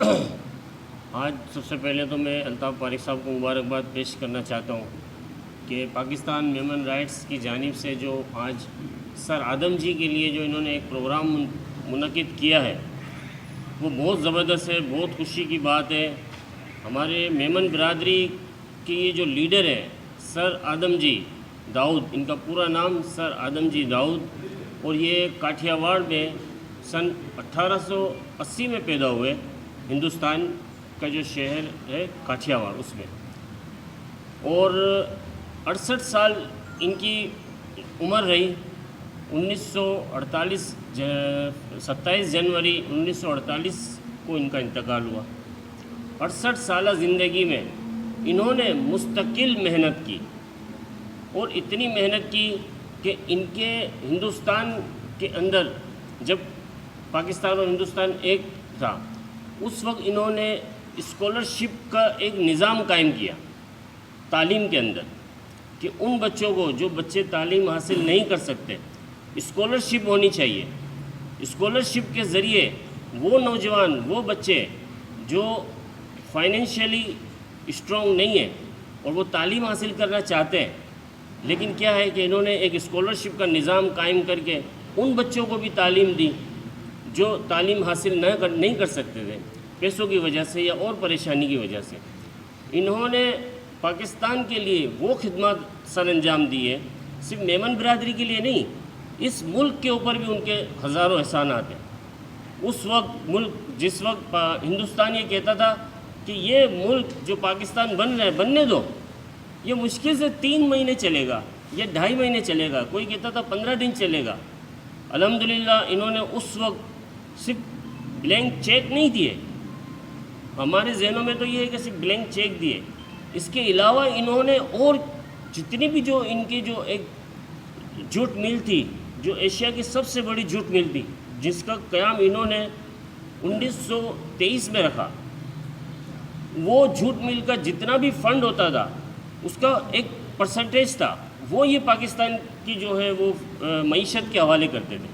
آج سب سے پہلے تو میں الطاف پاریک صاحب کو مبارکباد پیش کرنا چاہتا ہوں کہ پاکستان میمن رائٹس کی جانب سے جو آج سر آدم جی کے لیے جو انہوں نے ایک پروگرام منعقد کیا ہے وہ بہت زبردست ہے، بہت خوشی کی بات ہے۔ ہمارے میمن برادری کے یہ جو لیڈر ہے سر آدم جی داؤد، ان کا پورا نام سر آدم جی داؤد، اور یہ کاٹھیا واڑ میں سن 1880 میں پیدا ہوئے۔ ہندوستان کا جو شہر ہے کاٹھیا واڑ، اس میں، اور 68 سال ان کی عمر رہی۔ 27 جنوری 1948 کو ان کا انتقال ہوا۔ 68 سالہ زندگی میں انہوں نے مستقل محنت کی، اور اتنی محنت کی کہ ان کے ہندوستان کے اندر جب پاکستان اور ہندوستان ایک تھا اس وقت انہوں نے اسکالرشپ کا ایک نظام قائم کیا تعلیم کے اندر، کہ ان بچوں کو جو بچے تعلیم حاصل نہیں کر سکتے اسکالرشپ ہونی چاہیے۔ اسکالرشپ کے ذریعے وہ نوجوان، وہ بچے جو فائنینشلی اسٹرانگ نہیں ہیں اور وہ تعلیم حاصل کرنا چاہتے ہیں، لیکن کیا ہے کہ انہوں نے ایک اسکالرشپ کا نظام قائم کر کے ان بچوں کو بھی تعلیم دی جو تعلیم حاصل نہیں کر سکتے تھے پیسوں کی وجہ سے یا اور پریشانی کی وجہ سے۔ انہوں نے پاکستان کے لیے وہ خدمات سر انجام دی ہے، صرف میمن برادری کے لیے نہیں، اس ملک کے اوپر بھی ان کے ہزاروں احسانات ہیں۔ اس وقت جس وقت ہندوستان یہ کہتا تھا کہ یہ ملک جو پاکستان بن رہا ہے بننے دو، یہ مشکل سے 3 مہینے چلے گا یا 2.5 مہینے چلے گا، کوئی کہتا تھا 15 دن چلے گا۔ الحمدللہ انہوں نے اس وقت صرف بلینک چیک نہیں دیے، ہمارے ذہنوں میں تو یہ ہے کہ صرف بلینک چیک دیے، اس کے علاوہ انہوں نے اور جتنی بھی جو ان کی جو ایک جوٹ مل تھی، جو ایشیا کی سب سے بڑی جوٹ مل تھی جس کا قیام انہوں نے 1923 میں رکھا، وہ جھوٹ مل کا جتنا بھی فنڈ ہوتا تھا اس کا ایک پرسنٹیج تھا، وہ یہ پاکستان کی جو ہے وہ معیشت کے حوالے کرتے تھے۔